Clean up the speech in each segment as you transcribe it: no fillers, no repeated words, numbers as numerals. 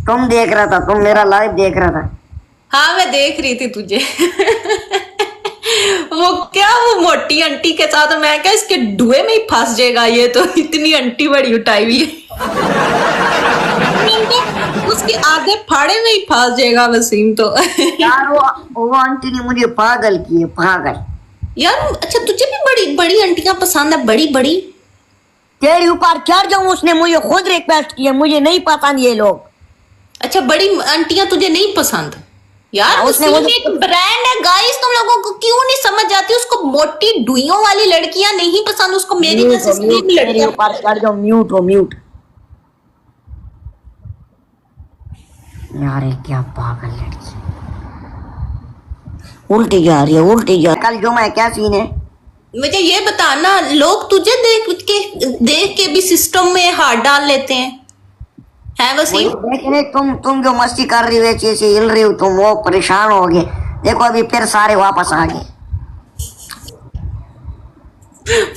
तुम देख रहा था, तुम मेरा लाइव देख रहा था। हाँ मैं देख रही थी तुझे। वो क्या, वो मोटी आंटी के साथ मैं क्या इसके डुए में ही फंस जाएगा ये तो, इतनी आंटी बड़ी उठाई हुई है। उसके आगे फाड़े में ही फंस जाएगा वसीम तो। यार वो आंटी ने मुझे पागल किए, पागल। यार अच्छा तुझे भी बड़ी बड़ी आंटियां पसंद है? बड़ी बड़ी तेरे ऊपर चढ़ जाऊं, उसने मुझे खुद रिक्वेस्ट किया, मुझे नहीं पसंद ये लोग। अच्छा बड़ी आंटियां तुझे नहीं पसंद? यार उसने वसीम एक ब्रांड है गाइस, तुम लोगों को क्यों नहीं समझ आती? उसको मोटी डुइयों वाली लड़कियां नहीं पसंद, उसको मेरी जैसी स्लिम लड़कियां। ऊपर चढ़ जाओ, म्यूट हो म्यूट। यार क्या पागल लड़की, उल्टी जा रही है, उल्टी जा। कल जुमा है, क्या सीन है? मुझे ये बताना, लोग तुझे देख के भी सिस्टम में हाथ डाल लेते हैं वसीम? देखने तुम जो मस्ती कर रही हो, ऐसे ऐसे हिल रही हो तुम, वो परेशान हो गए। देखो अभी फिर सारे वापस आ गए।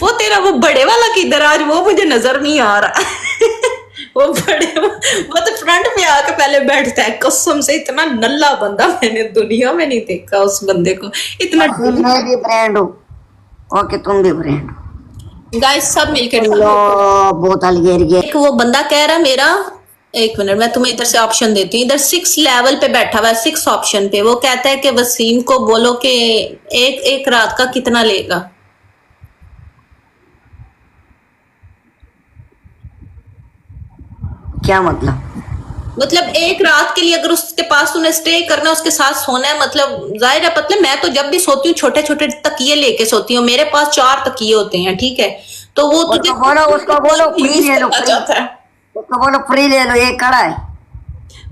वो तेरा वो बड़े वाला किधर आज, वो मुझे नजर नहीं आ रहा। वो तो फ्रंट पे आके पहले बैठता है, कसम से इतना नल्ला बंदा मैंने दुनिया में नहीं देखा उस बंदे को इतना। मैं भी ब्रांड हूँ, ओके तुम भी ब्रांड हो। गाइस सब मिलकर बोतल गिर गई। एक वो बंदा कह रहा मेरा, एक मिनट मैं तुम्हें इधर से ऑप्शन देती हूँ। इधर 6 लेवल पे बैठा हुआ है, 6 ऑप्शन पे। वो कहता है कि वसीम को बोलो कि एक रात का कितना लेगा। क्या मतलब? मतलब एक रात के लिए अगर उसके पास तूने स्टे करना है, उसके साथ सोना है, मतलब जाहिर है, मतलब मैं तो जब भी सोती हूँ छोटे छोटे तकिए लेके सोती हूँ। मेरे पास 4 तकिए होते हैं, ठीक है? तो वो तुझे उसको बोलो फ्री ले लो, उसको बोलो फ्री ले लो, ये कड़ा है।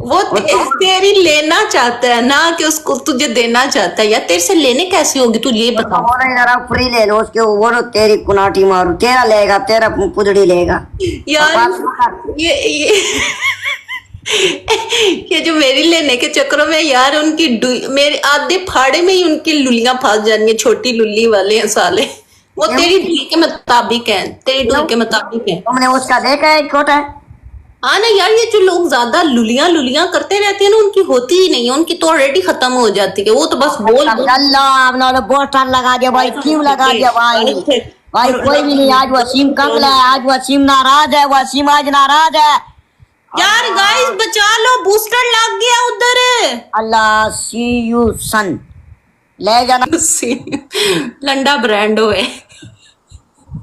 वो तेरी लेना चाहता है ना, कि उसको तुझे देना चाहता है? या तेरे से लेने कैसे होगी तू ये बता। बोलो जरा फ्री ले लो, उसके बोलो तेरी कुनाटी मारू, तेरा लेगा, तेरा पुदड़ी लेगा। यार ये जो मेरी लेने के चक्करों में यार उनकी मेरे आधे फाड़े में ही उनकी लुलियां फंस जानी है, छोटी लुल्ली वाले हैं साले। वो तेरी ढूल के मुताबिक है, तेरी ढूल के मुताबिक है। तुमने उसका देखा है छोटा है? हाँ ना यार, ये जो लोग ज्यादा लुलियां करते रहते हैं ना, उनकी होती ही नहीं है, उनकी तो ऑलरेडी खत्म हो जाती है। वो तो बस बोल अल्लाह पोस्टर लगा दिया भाई, क्यों लगा दिया भाई? भाई कोई भी नहीं, आज वसीम कम है, आज वसीम नाराज है, वसीम आज नाराज है। यार गाइस बचा लो, बूस्टर लग गया उधर। अल्लाह सी यू सन ले जाना। लंडा ब्रांड हो।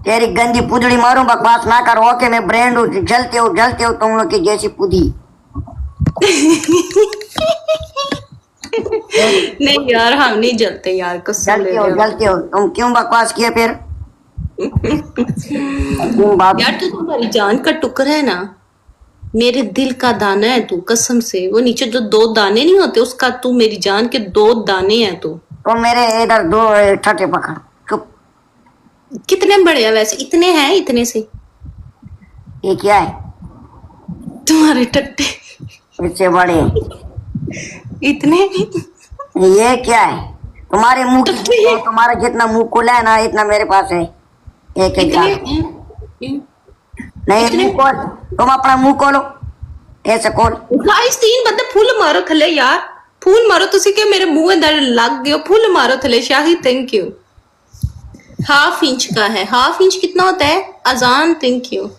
तेरी गंदी पुदड़ी मारूं, बकवास ना कर। ओके मैं ब्रांड हूँ, जलते हो तुम लोग की जैसी पुदी। नहीं यार हम नहीं जलते यार, कसम जलते हो तुम। क्यों बकवास किए फिर? यार तू तुम्हारी जान का टुकड़ा है ना, मेरे दिल का दाना है तू, कसम से। वो नीचे जो 2 दाने नहीं होते, उसका तू मेरी जान के 2 दाने हैं तू। तो मेरे इधर 2 ठटे पकड़। चुप। कितने बड़े हैं वैसे? इतने हैं, इतने से। ये क्या है? तुम्हारे टट्टे इससे बड़े इतने। ये क्या है? तुम्हारे मुंह की, तुम्हारा जितना मुंह खुला है ना, इतना मेरे पास है। एक नहीं मुंह खोल, तुम अपना मुंह खोलो, ऐसे खोल। गाइस 3 बंदे फुल मारो थले यार, फूल मारो तुसी के मेरे मुंह अंदर लग गयो। फुल मारो थले। शाही थैंक यू। 1/2 इंच का है। 1/2 इंच कितना होता है? अजान thank you.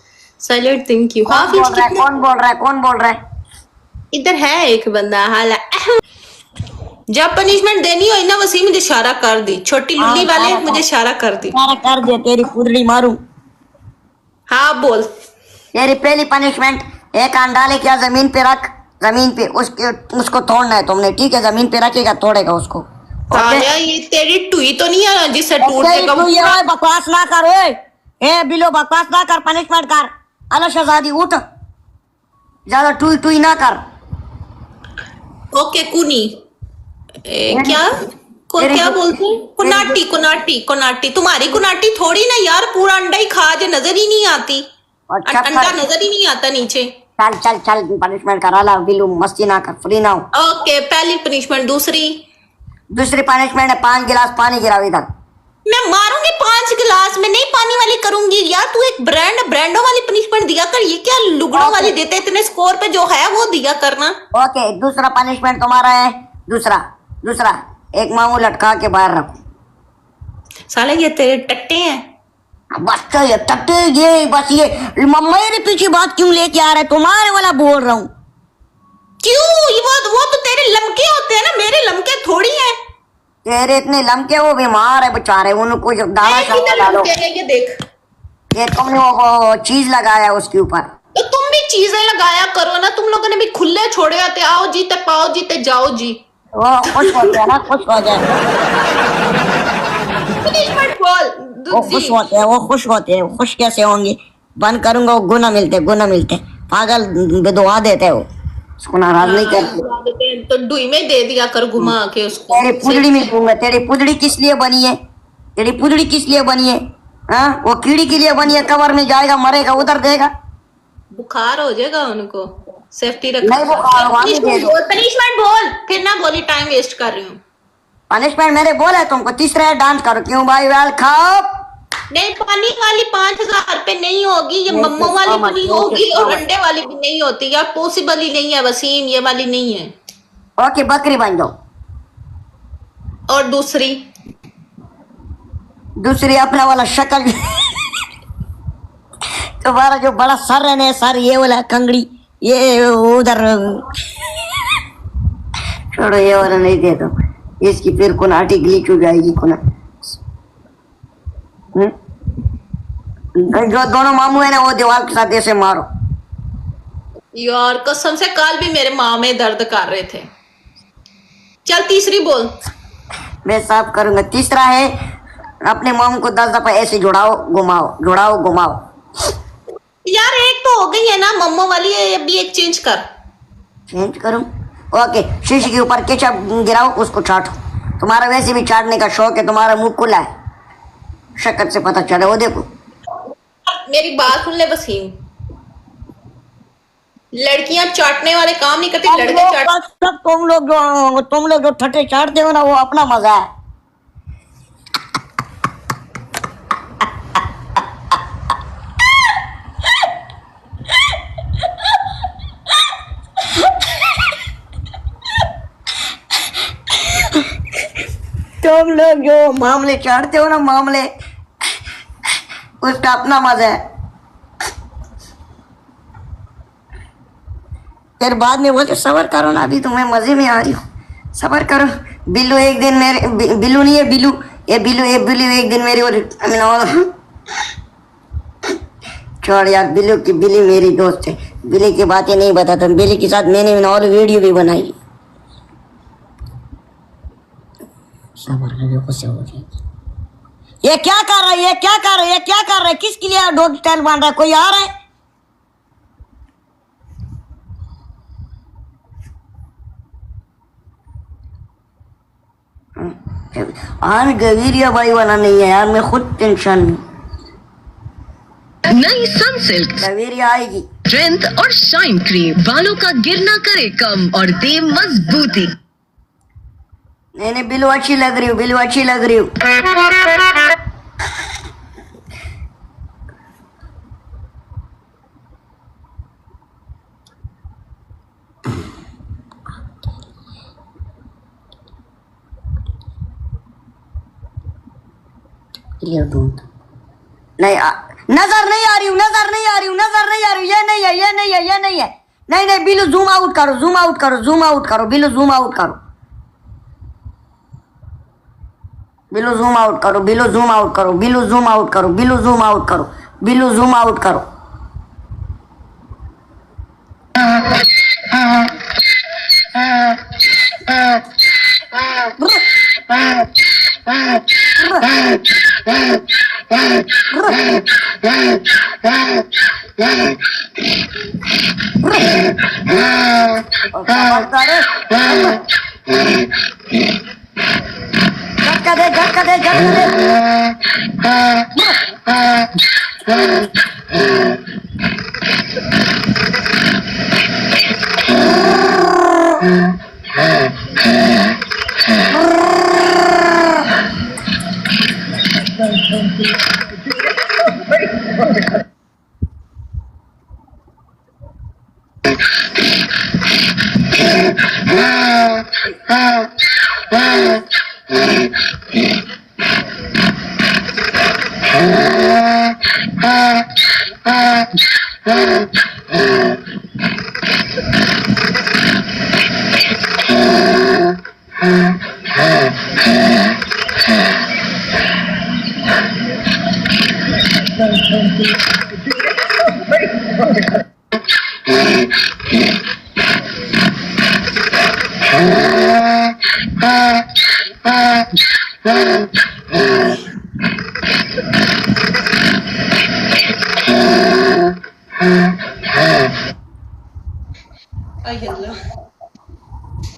Salad thank you. 1/2 inch कितना? कौन बोल रहा है? इधर है एक बंदा। हाला जब पनिशमेंट देनी हो ना वसीम, मुझे इशारा कर दी। छोटी लुल्ली वाले मुझे इशारा कर दी। कर दिया, तेरी पुदड़ी मारूं। हाँ बोल। तेरी पहली पनिशमेंट, एक अंडा लेके जमीन पे रख, जमीन पे उसको तोड़ना है तुमने, ठीक है? जमीन पे रखेगा, तोड़ेगा उसको। ये तेरी टुई तो नहीं है जिससे टूट देगा? बकवास ना कर। ए बिलो बकवास ना कर, पनिशमेंट कर। अला शहजादी उठ, ज्यादा टुई ना कर। ओके कुनी क्या क्या बोलते हैं? कुनाटी। तुम्हारी कुनाटी थोड़ी ना यार, पूरा अंडा ही खा जे, नजर ही नहीं आती। अंडा नजर ही नहीं आता नीचे। चल पनिशमेंट करा ला बिल्लू, मस्ती ना कर, फ्री ना हो। ओके पहली पनिशमेंट। दूसरी पनिशमेंट है 5 गिलास पानी गिराओ इधर। मैं मारूंगी 5 गिलास में, नहीं पानी वाली करूंगी यार। तू एक ब्रांडों वाली पनिशमेंट दिया कर, ये क्या लुगड़ों वाली देते इतने स्कोर पे, जो है वो दिया करना। ओके, दूसरा पनिशमेंट तुम्हारा है। दूसरा एक मामू लटका के बाहर रखो। साले ये तेरे टट्टे हैं। बस तो ये तट्टे, ये बस ये मेरे पीछे बात क्यों लेके आ रहे? तुम्हारे वाला बोल रहा हूँ। क्यों? वो तो तेरे लमके होते हैं ना, मेरे लमके थोड़ी हैं। तेरे इतने लमके, वो बीमार है बेचारे, उनको जब दाना कितने डालो। लमके हैं ये देख। ये तुमने वो चीज लगाया उसके ऊपर। तो तुम भी चीजें लगाया करो ना, तुम लोगों ने भी खुले छोड़े आते, आओ जीते पाओ जीते जाओ जी। वो खुश हो जाए ना, खुश हो जाए। पनिशमेंट बोल। वो खुश होते हैं, वो खुश होते हैं। खुश कैसे होंगे? बंद करूंगा वो गुना मिलते पागल दुआ देते हो, उसको नाराज नहीं करते। तो डुई में दे दिया कर घुमा के उसको। तेरी पुदड़ी में दूंगा। तेरी पुदड़ी किस लिए बनी है? तेरी पुदड़ी किस लिए बनी है? हाँ, वो कीड़ी के लिए बनी है। कवर में जाएगा, मरेगा, उधर देगा, बुखार हो जाएगा उनको। सेफ्टी रख। नहीं बुखार पनिशमेंट बोल, फिर ना बोली टाइम वेस्ट कर रही हूँ। पनिशमेंट मेरे बोला तुमको। तीसरा डांस करो। क्यों भाई? वेल खाओ। नहीं, पानी वाली 5,000 पे नहीं होगी, ये मम्मो वाली भी नहीं होगी और अंडे वाली भी नहीं होती यार, पॉसिबल ही नहीं है वसीम, ये वाली नहीं है। ओके, बकरी बन जाओ। और दूसरी अपना वाला शक्ल तुम्हारा जो बड़ा सर है ना, सर ये वाला कंगड़ी, ये उधर छोड़ो, ये वाला नहीं दे दो। इसकी फिर कुनाटी ग्लिच हो जाएगी। जो दोनों मामू है ना, वो दीवार के साथ ऐसे मारो। यार कसम से कल भी मेरे माँ में दर्द कर रहे थे। चल तीसरी बोल। मैं साफ करूंगा। तीसरा है, अपने मामू को 10 दफा ऐसे जुड़ाओ घुमाओ। यार एक तो हो गई है ना मम्मो वाली, अभी एक चेंज करूं। ओके, शीशे के ऊपर केचप गिराओ, उसको चाटो। तुम्हारा वैसे भी चाटने का शौक है, तुम्हारा मुंह खुला है, शक्ल से पता चले। वो देखो, मेरी बात सुन ले वसीम, लड़कियां चाटने वाले काम नहीं करती, लड़के चाट। तुम लोग जो ठट्टे चाटते हो ना, वो अपना मजा है। तुम लोग जो मामले चाटते हो ना, मामले, उसका अपना मजा है। फिर बाद में बोलते सबर करो ना, अभी तुम्हें मजे में आ रही हो, सबर करो। बिल्लू एक दिन मेरे, बिल्लू नहीं है, बिल्लू एक दिन मेरी और छोड़ यार, बिल्ली मेरी दोस्त है। बिल्ली की बातें नहीं बताता। बिल्ली के साथ मैंने और वीडियो भी बनाई। ये क्या कर रहा है? किसके लिए डॉग स्टाइल बन रहा है? कोई आ रहा है? आज गवीरिया बाई वाला नहीं है यार, मैं खुद टेंशन में। नई सनसिल्क गवीरिया आएगी। स्ट्रेंथ और शाइन क्रीम, बालों का गिरना करे कम और दे मजबूती। नहीं, बिल्लू अच्छी लग रही हूँ। नहीं, नजर नहीं आ रही हूँ। ये नहीं है। नहीं, बिल्लू जूम आउट करो। बिल्लू जूम आउट करो। झटका दे।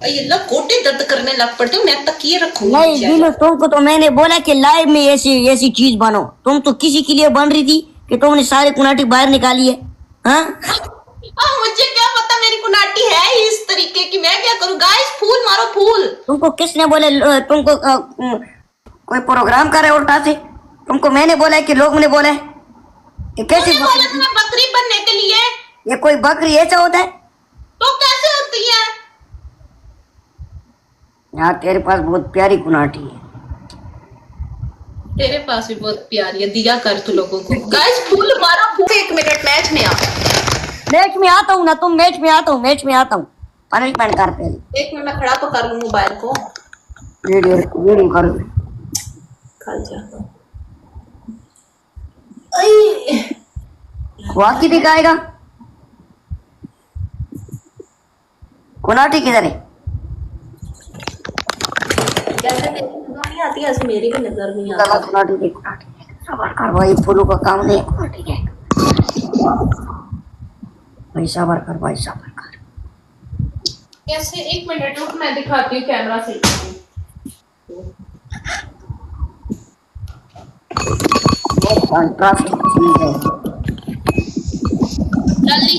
अल्लाह गोटे दर्द करने लग पड़ते हो। मैं तकिए रखूंगी नहीं नीचे। बिल्लू, तुमको तो मैंने बोला कि लाइव में ऐसी ऐसी चीज बनो। तुम तो किसी के लिए बन रही थी कि तुमने सारे कुनाटी बाहर निकाली है। हाँ, मुझे क्या पता मेरी कुनाटी है ही इस तरीके की। मैं क्या करूं? गाइस फूल मारो फूल। तुमको किसने बोले? तुमको कोई प्रोग्राम कर रहे उल्टा से? तुमको मैंने बोला है कि लोग ने बोला है? ये कैसी बोला बकरी? तुम्हें बकरी बनने के लिए। ये कोई बकरी ऐसा होता है? तो कैसे होती है? यार तेरे पास बहुत प्यारी कुनाटी है। तेरे पास भी बहुत प्यारी है। दिया कर तू लोगों को। गाइस फूल मारो फूल। 1 मिनट मैच में आ। मैच में आता हूँ ना, तुम मैच में आता हूँ, मैच में आता हूँ। पनिशमेंट कर पहले। 1 मिनट में खड़ा तो कर लूं मोबाइल को। वीडियो करो। खल जा। वाकी दिखाएगा। कुनाटी किधर है? जैसे तेरी नजर नहीं आती ऐसे मेरी भी नजर नहीं चला आती। कुनाटी देख, कुनाटी देख। सबर कर भाई, फूलों का काम नहीं है। कुनाटी है भाई, सबर कर भाई, सबर कर। कैसे? 1 मिनट रुक, मैं दिखाती हूँ कैमरा से। कंट्रास्ट चीज है। जल्दी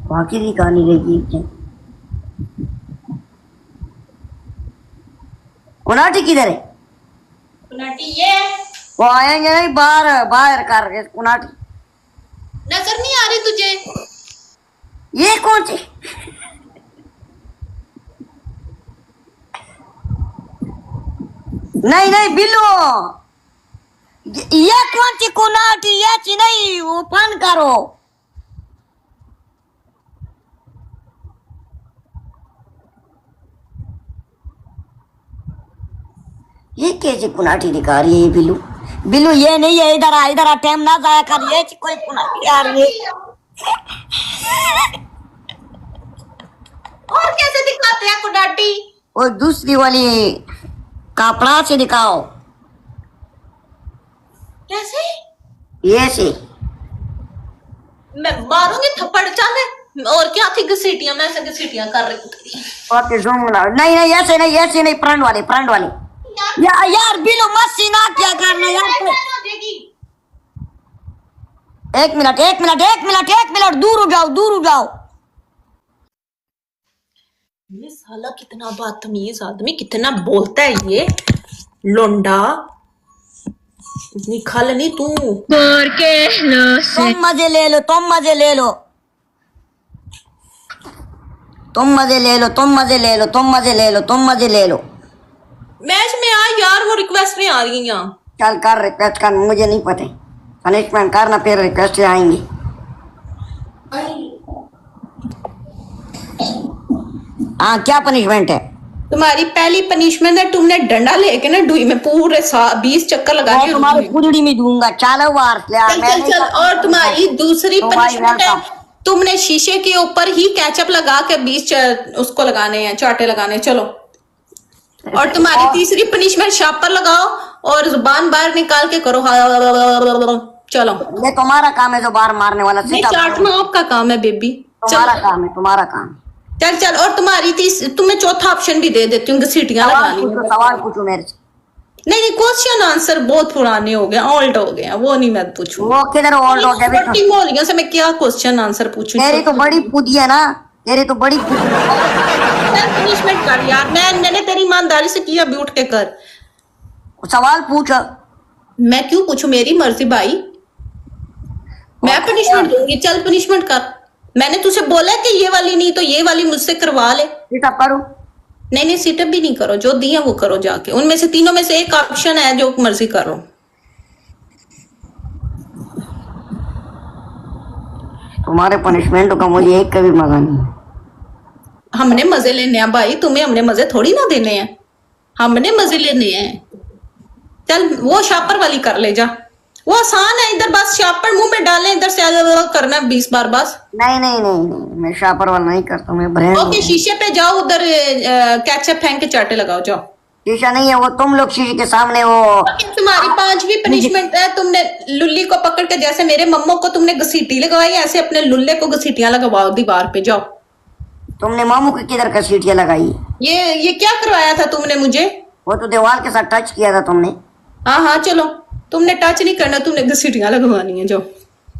बाकी की कहानी रहेगी। कुनाटी किधर है? कुनाटी ये वो आएंगे नहीं, बाहर बाहर कर रहे कुनाटी। नजर नहीं आ रही तुझे? ये कौन सी? नहीं नहीं बिल्लू, ये कौन सी कुनाटी? ये ची नहीं, ओपन करो। ये कैसी कुनाटी दिखा रही है बिल्लू? बिल्लू ये नहीं है, इधर आ, इधर आ, टाइम ना जाया कर। ये कोई कुनाटी आ रही है। और कैसे दिखाते हैं कुनाटी? और दूसरी वाली कपड़ा से दिखाओ। कैसे? ये से मैं मारूंगी थप्पड़। चल और क्या थी घसीटियां? मैं ऐसे घसीटियां कर रही थी। और जूम बनाओ। नहीं नहीं ऐसे नहीं, ऐसे नहीं, फ्रंट वाले, फ्रंट वाले। यार बिल्लू मस्ती ना क्या करना यार। हो जाएगी। 1 मिनट, 1 मिनट, 1 मिनट, 1 मिनट, दूर हो जाओ, दूर हो जाओ। ये साला कितना बदतमीज आदमी, कितना बोलता है ये लोंडा। इतनी खल नहीं तू। तुम मजे ले लो, तुम मजे ले लो, तुम मजे ले लो, तुम मजे ले लो, तुम मजे ले लो, तुम मजे ले लो। मैच में आ यार, वो रिक्वेस्ट नहीं आ रही है यहाँ। चल कर रिक्वेस्ट कर, मुझे नहीं पता। पनिशमेंट करना, फिर रिक्वेस्ट आएंगी। हाँ क्या पनिशमेंट है? तुम्हारी पहली पनिशमेंट है, तुमने डंडा लेके ना डुई में पूरे 20 चक्कर लगा मैं तुम्हारे खुजड़ी में दूंगा। चलो वार चल चल चल। और तुम्हारी दूसरी पनिशमेंट है, तुमने शीशे के ऊपर ही केचप लगा के 20 उसको लगाने हैं, चाटे लगाने। चलो। और तुम्हारी तीसरी पनिशमेंट शापर लगाओ और जुबान बाहर निकाल के करो। चलो। ये तुम्हारा काम है जो बार मारने वाला। नहीं, चाटना आपका काम है बेबी। तुम्हारा काम है, तुम्हारा काम। चल चल। और तुम्हारी तुम्हें चौथा ऑप्शन भी दे देती हूँ, घसीटियां लगानी है। सवाल पूछो मेरे से। नहीं क्वेश्चन आंसर बहुत पुराने हो गए, ओल्ड हो गए, वो नहीं मैं पूछूं। वो किधर ओल्ड हो गया? छोटी मोलियों से मैं क्या क्वेश्चन आंसर पूछूं? तेरी तो बड़ी पुदी है ना, तेरी तो बड़ी पुदी। पनिशमेंट कर यार। मैंने तेरी ईमानदारी से किया, भी उठ के कर। सवाल पूछ। मैं क्यों पूछूं? मेरी मर्जी भाई। मैं पनिशमेंट दूंगी, चल पनिशमेंट कर। मैंने तुझे बोला कि ये वाली नहीं तो ये वाली मुझसे करवा ले। सीटअप करूं? नहीं नहीं, सीटअप भी नहीं करो, जो दिया वो करो जाके। उनमें से तीनों में से एक ऑप्शन है, जो मर्जी करो। तुम्हारे पनिशमेंट का मुझे एक का भी मजा नहीं है। हमने मजे लेने हैं भाई, तुम्हें हमने मजे थोड़ी ना देने हैं, हमने मजे लेने हैं। चल वो शापर वाली कर ले जा, वो आसान है। इधर बस शापर मुंह में डाले, इधर से करना 20 बार बस। नहीं नहीं नहीं नहीं, मैं शापर वाला नहीं करता, मैं ब्रांड। ओके, शीशे पे जाओ, उधर कैचअप फेंक के चाटे लगाओ, जाओ। शीशा नहीं है वो, तुम लोग शीशे के सामने वो। तुम्हारी 5वीं पनिशमेंट है, तुमने लुल्ली को पकड़ के, जैसे मेरे मम्मो को तुमने घसीटी लगवाई, ऐसे अपने लुल्ले को घसीटियां लगवाओ दीवार पे, जाओ। तुमने मामू की किधर का सीटियां लगाई? ये क्या करवाया था तुमने मुझे? वो तो दीवार के साथ टच किया था तुमने। हाँ हाँ चलो, तुमने टच नहीं करना, तुमने घसीटियां लगवानी है, जाओ।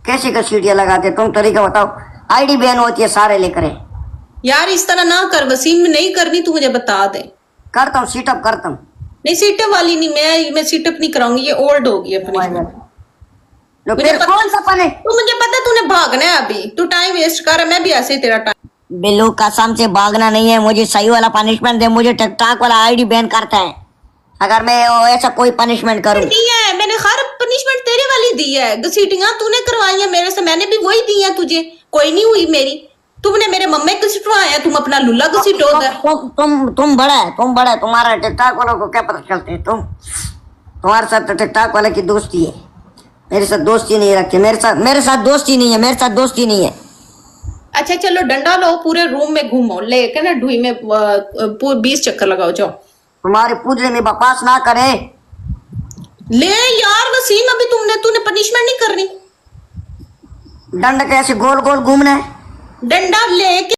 कैसे का सीटियां लगाते तुम? तरीका बताओ। आईडी बैन होती है सारे लेकर। यार इस तरह ना कर वसीम, नहीं करनी, तू मुझे बता दे। करता हूँ, सीटअप करता हूँ। नहीं सीटअप वाली नहीं, मैं सीटअप नहीं कराऊंगी, ये ओल्ड होगी अपनी। लो फिर कौन सा पने? तू मुझे पता है तूने भागना है अभी, तू टाइम वेस्ट कर रहा है, मैं भी ऐसे ही तेरा टाइम। बिल्लू कसम से भागना नहीं है, मुझे सही वाला पनिशमेंट दे। मुझे टिकटॉक वाला आईडी बैन करता है अगर मैं ऐसा कोई पनिशमेंट करूं। दी है मैंने, हर पनिशमेंट तेरे वाली दी है। घसीटियां तूने करवाई है मेरे से, मैंने भी वही दी है तुझे, कोई नहीं हुई मेरी। तुमने मेरे मम्मे घसीटवाया, तुम अपना लुल्ला घसीटो उधर। तुम बड़ा है, तुम्हारा टिकटॉक वालों को क्या पता चलते है? तुम्हारे साथ तो टिकटॉक वाले की दोस्ती है, मेरे साथ दोस्ती नहीं रखते। मेरे साथ दोस्ती नहीं है। अच्छा चलो, डंडा लो, पूरे रूम में घूमो लेके ना, ढुई में 20 चक्कर लगाओ, जाओ। तुम्हारे पूजने में बकवास ना करे। ले यार वसीम, अभी तूने पनिशमेंट नहीं करनी। डंडा कैसे गोल गोल घूमना है? डंडा लेके